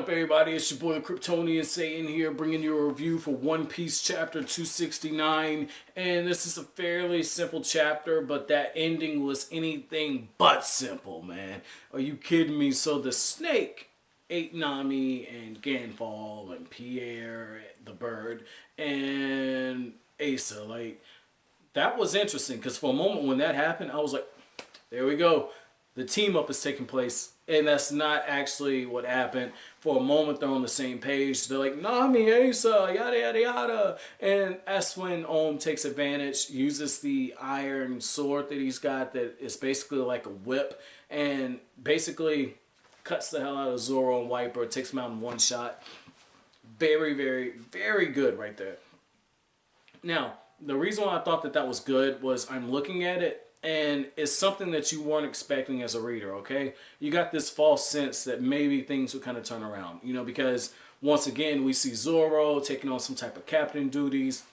up, everybody? It's your boy the Kryptonian Satan here, bringing you a review for One Piece chapter 269. And this is a fairly simple chapter, but that ending was anything but simple, man. Are you kidding me? So the snake ate Nami and Gan Fall and Pierre, the bird, and Aisa. Like, that was interesting because for a moment when that happened, I was like, there we go. The team up is taking place, and that's not actually what happened. For a moment, they're on the same page. They're like, Nami, Aisa, yada, yada, yada. And that's when takes advantage, uses the iron sword that he's got that is basically like a whip, and basically cuts the hell out of Zoro and Wyper, takes him out in one shot. Very, very, very good right there. Now, the reason why I thought that that was good was I'm looking at it, and it's something that you weren't expecting as a reader, okay? You got this false sense that maybe things would kind of turn around, you know, because once again, we see Zoro taking on some type of captain duties.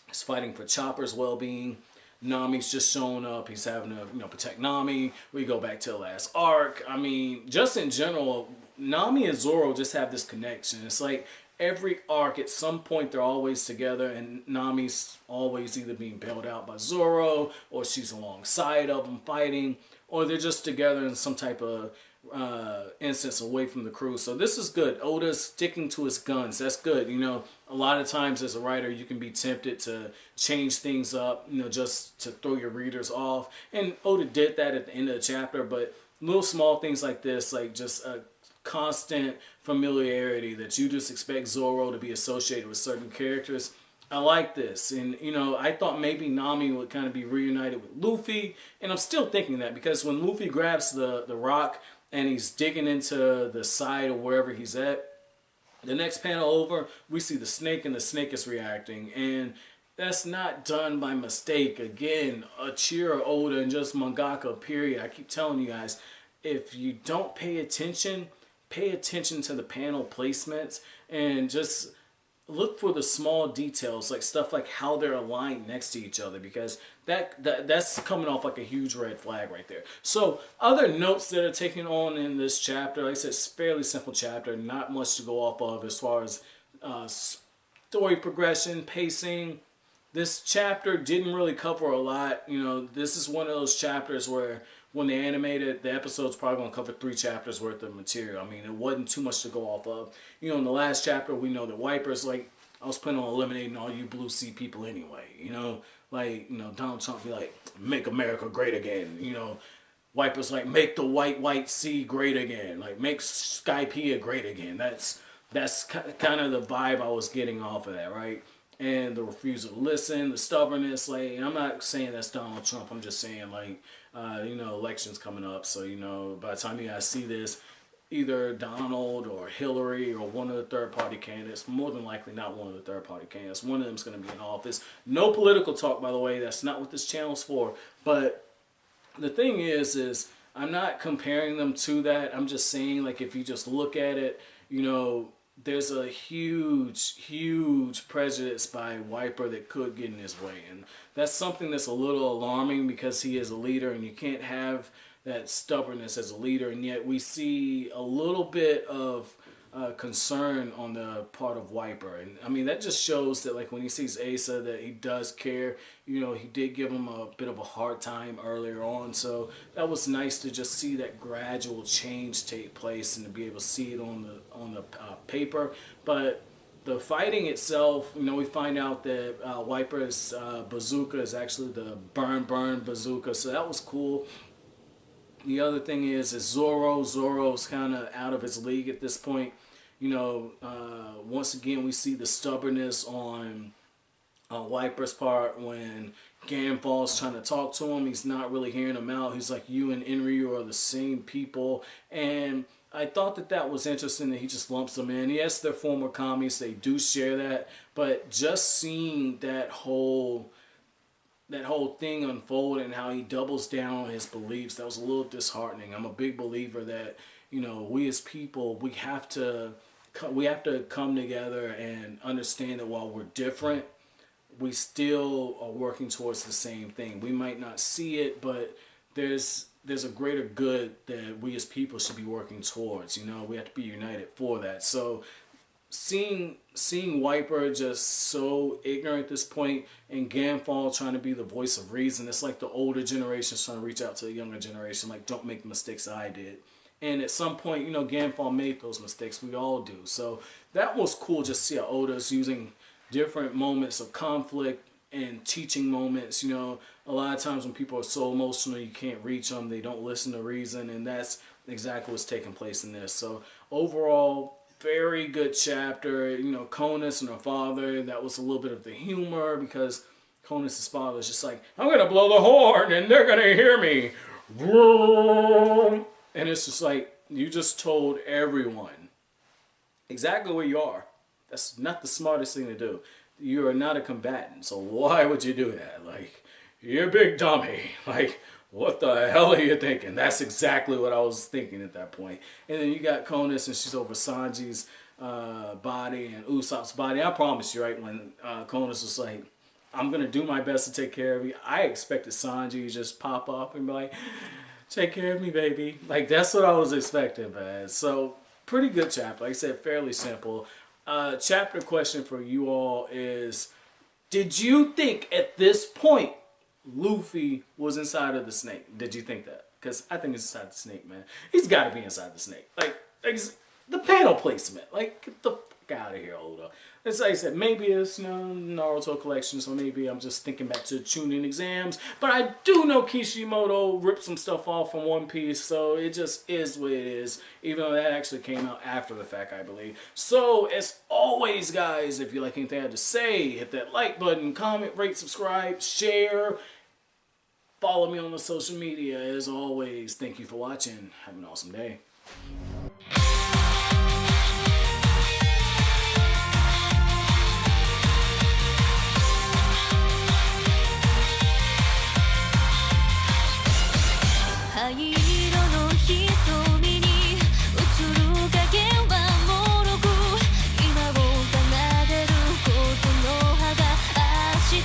He's fighting for Chopper's well-being. Nami's just showing up. He's having to, protect Nami. We go back to the last arc. I mean, just in general, Nami and Zoro just have this connection. It's like every arc, at some point, they're always together, and Nami's always either being bailed out by Zoro, or she's alongside of him fighting, or they're just together in some type of instance away from the crew. So this is good. Oda's sticking to his guns. That's good. You know, a lot of times as a writer, you can be tempted to change things up, just to throw your readers off. And Oda did that at the end of the chapter, but little small things like this, like just a constant familiarity that you just expect Zoro to be associated with certain characters. I like this. And, I thought maybe Nami would kind of be reunited with Luffy. And I'm still thinking that because when Luffy grabs the rock and he's digging into the side of wherever he's at, the next panel over, we see the snake and the snake is reacting. And that's not done by mistake. Again, Achiro Oda and just mangaka, period. I keep telling you guys, if you don't pay attention to the panel placements and just look for the small details, like stuff like how they're aligned next to each other, because that's coming off like a huge red flag right there. So other notes that are taken on in this chapter, like I said, it's a fairly simple chapter, not much to go off of as far as story progression, pacing. This chapter didn't really cover a lot. This is one of those chapters where when they animated, the episode's probably going to cover 3 chapters worth of material. I mean, it wasn't too much to go off of. In the last chapter, we know that Wyper's like, I was planning on eliminating all you Blue Sea people anyway. Donald Trump be like, make America great again. Wyper's like, make the white sea great again. Like, make Skypiea great again. That's kind of the vibe I was getting off of that, right? And the refusal to listen, the stubbornness, like, I'm not saying that's Donald Trump, I'm just saying, like, elections coming up, so, by the time you guys see this, either Donald or Hillary or one of the third-party candidates, more than likely not one of the third-party candidates, one of them's going to be in office. No political talk, by the way, that's not what this channel's for, but the thing is I'm not comparing them to that, I'm just saying, like, if you just look at it, there's a huge prejudice by Wyper that could get in his way. And that's something that's a little alarming because he is a leader and you can't have that stubbornness as a leader. And yet we see a little bit of concern on the part of Wyper. And I mean, that just shows that, like, when he sees Aisa, that he does care. He did give him a bit of a hard time earlier on. So that was nice to just see that gradual change take place and to be able to see it on the paper. But the fighting itself, we find out that Wyper's bazooka is actually the burn bazooka. So that was cool. The other thing is Zoro's kind of out of his league at this point. Once again, we see the stubbornness on Wyper's part when Gan Fall's trying to talk to him. He's not really hearing him out. He's like, you and Enryu are the same people. And I thought that was interesting that he just lumps them in. Yes, they're former commies. They do share that. But just seeing that whole thing unfold and how he doubles down on his beliefs, that was a little disheartening. I'm a big believer that, we as people, we have to come together and understand that while we're different, we still are working towards the same thing. We might not see it, but there's there's a greater good that we as people should be working towards. You know, we have to be united for that. So seeing Wyper just so ignorant at this point, and Gan Fall trying to be the voice of reason, it's like the older generation trying to reach out to the younger generation, like, don't make the mistakes I did. And at some point, you know, Gan Fall made those mistakes. We all do. So that was cool just to see how Oda's using different moments of conflict and teaching moments. You know, a lot of times when people are so emotional, you can't reach them. They don't listen to reason. And that's exactly what's taking place in this. So overall, very good chapter. You know, Conis and her father, that was a little bit of the humor, because Conis' father is just like, I'm going to blow the horn and they're going to hear me. And it's just like, you just told everyone exactly where you are. That's not the smartest thing to do. You are not a combatant, so why would you do that? Like, you're a big dummy. Like, what the hell are you thinking? That's exactly what I was thinking at that point. And then you got Conis, and she's over Sanji's body and Usopp's body. I promise you, right, when Conis was like, I'm going to do my best to take care of you, I expected Sanji to just pop up and be like, take care of me, baby. Like, that's what I was expecting, man. So, pretty good chapter. Like I said, fairly simple. Chapter question for you all is, did you think at this point Luffy was inside of the snake? Did you think that? Because I think he's inside the snake, man. He's got to be inside the snake. Like the panel placement. Like, get the fuck out of here, Oda. As I said, maybe it's, you know, Naruto collection, so maybe I'm just thinking back to the Chunin exams. But I do know Kishimoto ripped some stuff off from One Piece, so it just is what it is. Even though that actually came out after the fact, I believe. So, as always, guys, if you like anything I had to say, hit that like button, comment, rate, subscribe, share. Follow me on the social media. As always, thank you for watching. Have an awesome day.